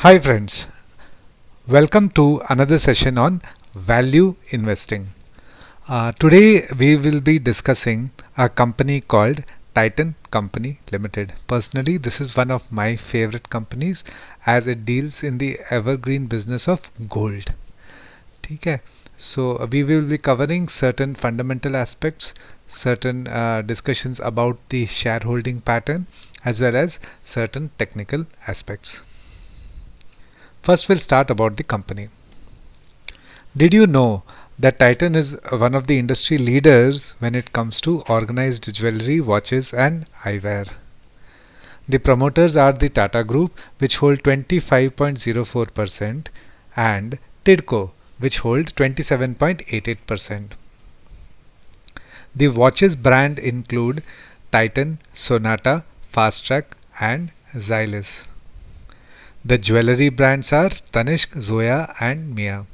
Hi friends, welcome to another session on value investing. Today we will be discussing a company called Titan Company Limited. Personally, this is one of my favorite companies as it deals in the evergreen business of gold. ठीक है? So we will be covering certain fundamental aspects, certain discussions about the shareholding pattern as well as certain technical aspects. First, we'll start about the company. Did you know that Titan is one of the industry leaders when it comes to organized jewelry, watches, and eyewear? The promoters are the Tata Group, which hold 25.04%, and Tidco, which hold 27.88%. The watches brand include Titan, Sonata, Fastrack, and Xylus. The jewelry brands are Tanishq, Zoya, and Mia.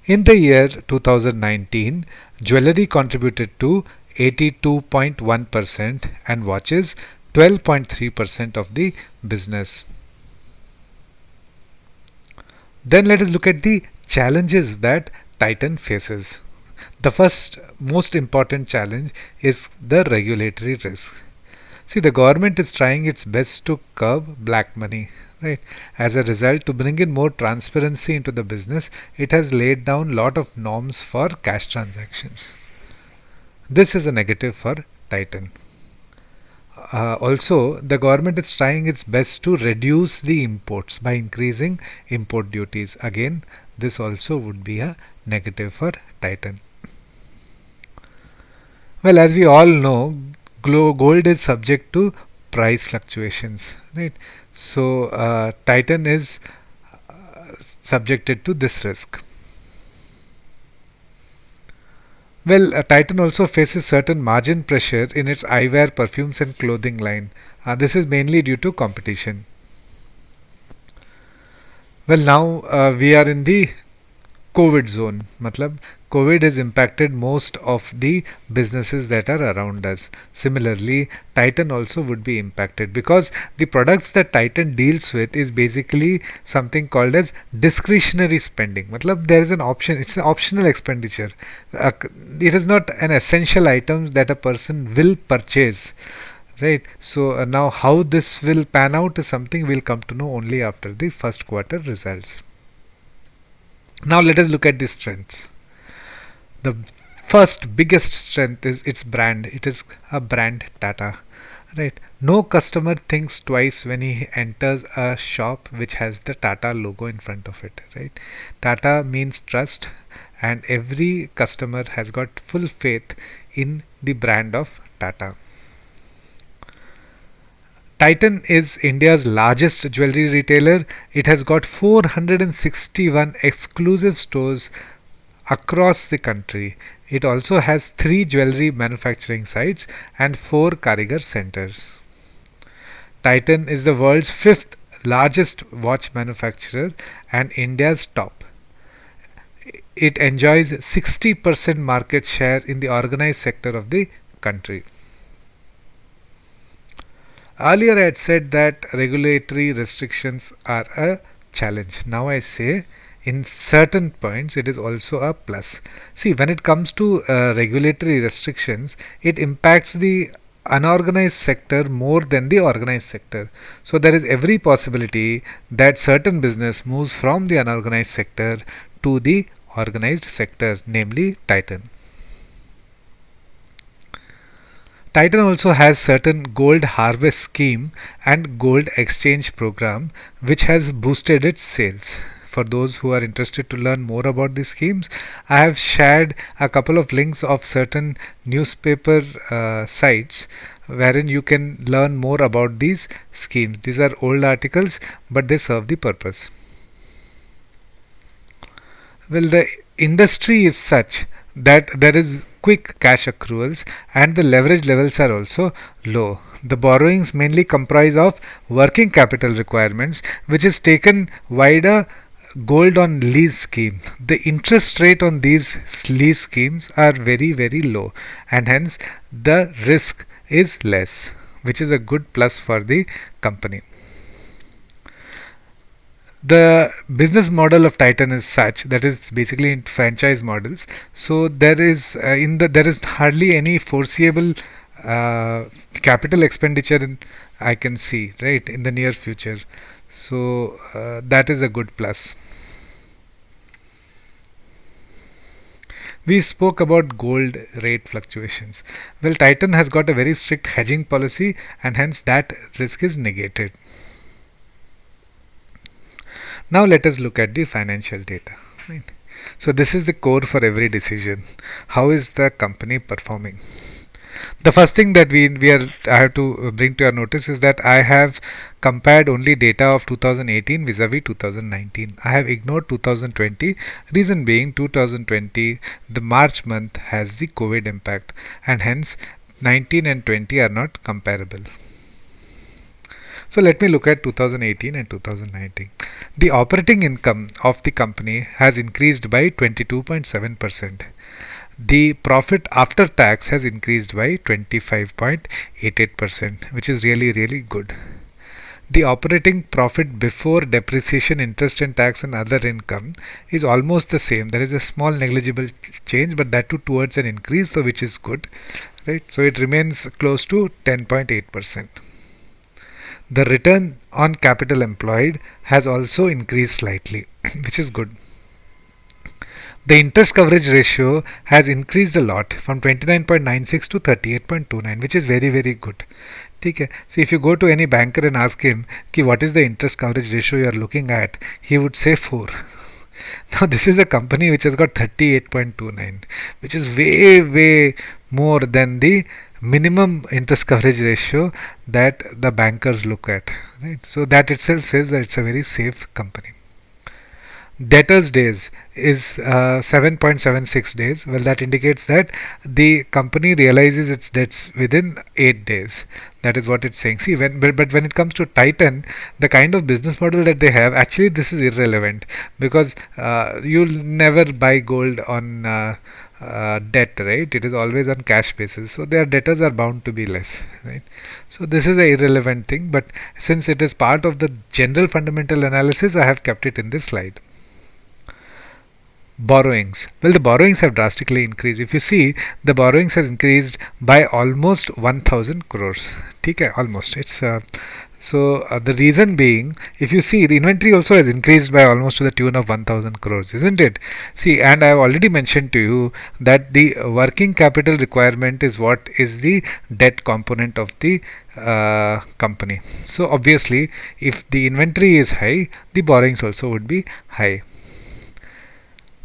In the year 2019, jewelry contributed to 82.1% and watches 12.3% of the business. Then let us look at the challenges that Titan faces. The first most important challenge is the regulatory risk. See, the government is trying its best to curb black money, right? As a result, to bring in more transparency into the business, it has laid down lot of norms for cash transactions. This is a negative for Titan. Also, the government is trying its best to reduce the imports by increasing import duties. Again, this also would be a negative for Titan. Well, as we all know, gold is subject to price fluctuations, right? So, Titan is subjected to this risk. Well, Titan also faces certain margin pressure in its eyewear, perfumes, and clothing line. This is mainly due to competition. Well, now we are in the COVID zone. Matlab, COVID has impacted most of the businesses that are around us. Similarly, Titan also would be impacted because the products that Titan deals with is basically something called as discretionary spending. Matlab, there is an option, it's an optional expenditure. It is not an essential item that a person will purchase. Right. So now how this will pan out is something we'll come to know only after the first quarter results. Now let us look at the strengths. The first biggest strength is its brand. It is a brand Tata. Right. No customer thinks twice when he enters a shop which has the Tata logo in front of it. Right. Tata means trust, and every customer has got full faith in the brand of Tata. Titan is India's largest jewelry retailer. It has got 461 exclusive stores across the country. It also has 3 jewelry manufacturing sites and 4 Karigar centers. Titan is the world's 5th largest watch manufacturer and India's top. It enjoys 60% market share in the organized sector of the country. Earlier I had said that regulatory restrictions are a challenge. Now I say in certain points it is also a plus. See, when it comes to regulatory restrictions, it impacts the unorganized sector more than the organized sector. So there is every possibility that certain business moves from the unorganized sector to the organized sector, namely Titan. Titan also has certain gold harvest scheme and gold exchange program which has boosted its sales. For those who are interested to learn more about these schemes, I have shared a couple of links of certain newspaper sites wherein you can learn more about these schemes. These are old articles, but they serve the purpose. Well, the industry is such that there is quick cash accruals and the leverage levels are also low. The borrowings mainly comprise of working capital requirements, which is taken via gold on lease scheme. The interest rate on these lease schemes are very low, and hence the risk is less, which is a good plus for the company. The business model of Titan is such that it's basically in franchise models. So there is hardly any foreseeable capital expenditure I can see right in the near future. So that is a good plus. We spoke about gold rate fluctuations. Well, Titan has got a very strict hedging policy, and hence that risk is negated. Now let us look at the financial data. Right. So this is the core for every decision. How is the company performing? The first thing that I have to bring to your notice is that I have compared only data of 2018 vis-a-vis 2019. I have ignored 2020. Reason being 2020, the March month has the COVID impact, and hence 19 and 20 are not comparable. So let me look at 2018 and 2019. The operating income of the company has increased by 22.7%. The profit after tax has increased by 25.88%, which is really good. The operating profit before depreciation, interest and tax and other income is almost the same. There is a small negligible change, but that too towards an increase, so which is good, right? So it remains close to 10.8%. The return on capital employed has also increased slightly, which is good. The interest coverage ratio has increased a lot from 29.96 to 38.29, which is very good. Okay. So if you go to any banker and ask him what is the interest coverage ratio you are looking at, he would say 4. Now this is a company which has got 38.29, which is way more than the minimum interest coverage ratio that the bankers look at, right? So that itself says that it's a very safe company. Debtors days is 7.76 days. Well, that indicates that the company realizes its debts within 8 days. That is what it's saying. See, but when it comes to Titan, the kind of business model that they have, actually this is irrelevant, because you'll never buy gold on debt, right? It is always on cash basis, so their debtors are bound to be less, right? So this is a irrelevant thing, but since it is part of the general fundamental analysis, I have kept it in this slide. Borrowings. Well, the borrowings have drastically increased. If you see, the borrowings have increased by almost 1000 crores. Okay, almost. The reason being, if you see, the inventory also has increased by almost to the tune of 1000 crores, isn't it? See, and I have already mentioned to you that the working capital requirement is what is the debt component of the company. So obviously, if the inventory is high, the borrowings also would be high.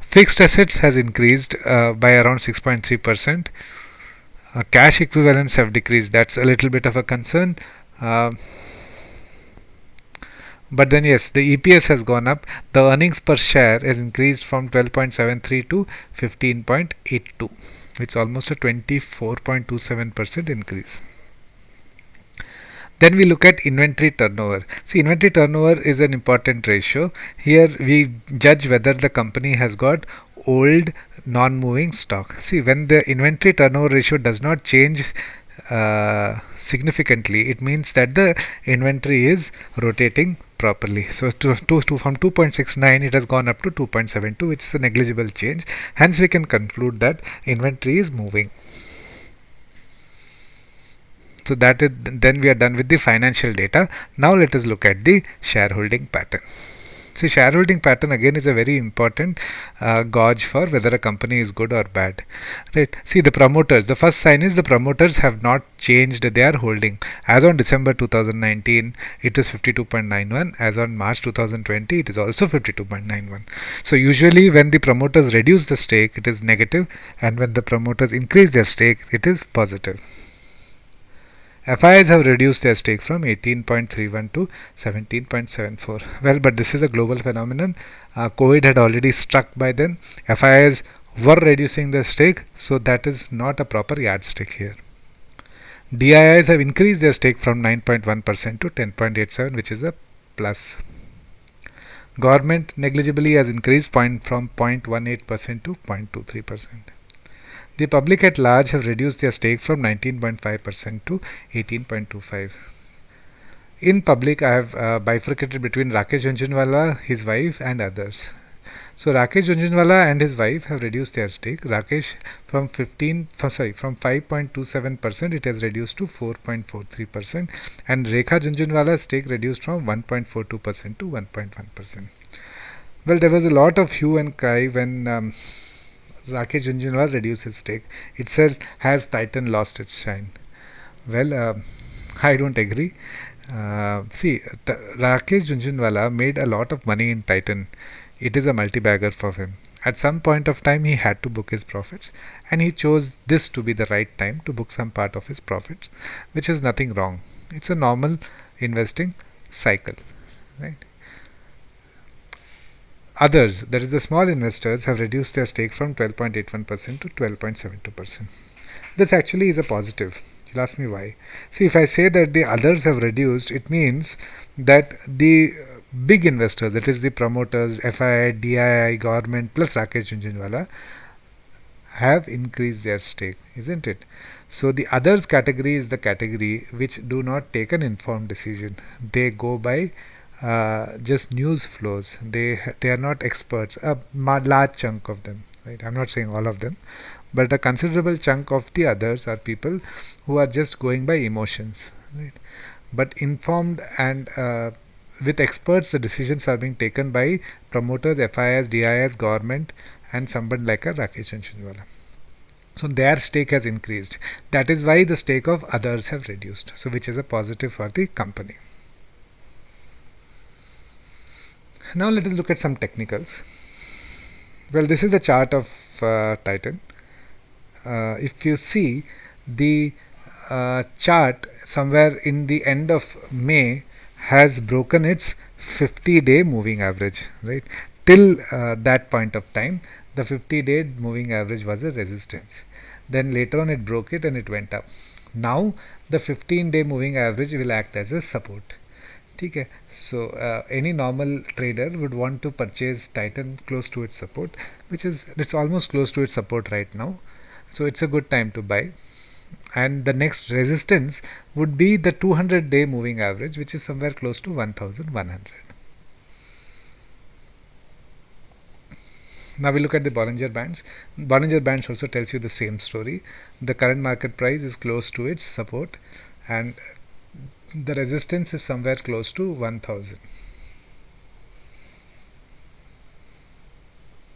Fixed assets has increased by around 6.3%. Cash equivalents have decreased. That's a little bit of a concern. But then yes, the EPS has gone up. The earnings per share has increased from 12.73 to 15.82, which is almost a 24.27% increase. Then we look at inventory turnover. See, inventory turnover is an important ratio. Here we judge whether the company has got old non-moving stock. See, when the inventory turnover ratio does not change significantly, it means that the inventory is rotating properly. So from 2.69 it has gone up to 2.72, which is a negligible change. Hence we can conclude that inventory is moving. So then we are done with the financial data. Now let us look at the shareholding pattern. See, shareholding pattern again is a very important gauge for whether a company is good or bad, right? See, the promoters, the first sign is the promoters have not changed their holding. As on December 2019 it is 52.91. As on March 2020 it is also 52.91. So usually when the promoters reduce the stake it is negative, and when the promoters increase their stake it is positive. FIIs have reduced their stake from 18.31 to 17.74. Well, but this is a global phenomenon. COVID had already struck by then. FIIs were reducing their stake, so that is not a proper yardstick here. DIIs have increased their stake from 9.1% to 10.87, which is a plus. Government negligibly has increased from 0.18% to 0.23%. The public at large have reduced their stake from 19.5% to 18.25%. In public, I have bifurcated between Rakesh Jhunjhunwala, his wife, and others. So Rakesh Jhunjhunwala and his wife have reduced their stake. Rakesh from 5.27% it has reduced to 4.43%, and Rekha Jhunjhunwala's stake reduced from 1.42% to 1.1%. Well, there was a lot of hue and cry when Rakesh Jhunjhunwala reduced his stake. It says, "Has Titan lost its shine?" Well, I don't agree. Rakesh Jhunjhunwala made a lot of money in Titan. It is a multi-bagger for him. At some point of time, he had to book his profits, and he chose this to be the right time to book some part of his profits, which is nothing wrong. It's a normal investing cycle, right? Others, that is the small investors, have reduced their stake from 12.81% to 12.72%. This actually is a positive. You'll ask me why. See, if I say that the others have reduced, it means that the big investors, that is the promoters, FII, DII, government, plus Rakesh Jhunjhunwala, have increased their stake, isn't it? So the others category is the category which do not take an informed decision. They go by just news flows. They are not experts. A large chunk of them, right? I'm not saying all of them, but a considerable chunk of the others are people who are just going by emotions, right? But informed and with experts, the decisions are being taken by promoters, FIS, DIS, government, and somebody like a Rakesh Jhunjhunwala. So their stake has increased. That is why the stake of others have reduced. So which is a positive for the company. Now let us look at some technicals. Well, this is the chart of Titan. If you see the chart somewhere in the end of May has broken its 50-day moving average, right? Till that point of time, the 50-day moving average was a resistance. Then later on it broke it and it went up. Now the 15-day moving average will act as a support. Okay. So any normal trader would want to purchase Titan close to its support, which is it's almost close to its support right now. So it's a good time to buy. And the next resistance would be the 200-day moving average, which is somewhere close to 1100. Now we look at the Bollinger Bands. Bollinger Bands also tells you the same story. The current market price is close to its support, and the resistance is somewhere close to 1000.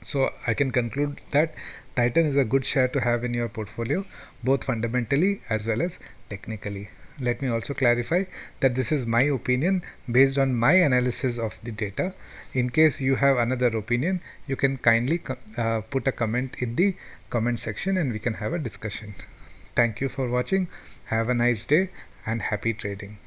So I can conclude that Titan is a good share to have in your portfolio, both fundamentally as well as technically. Let me also clarify that this is my opinion based on my analysis of the data. In case you have another opinion, you can kindly put a comment in the comment section and we can have a discussion. Thank you for watching. Have a nice day and happy trading.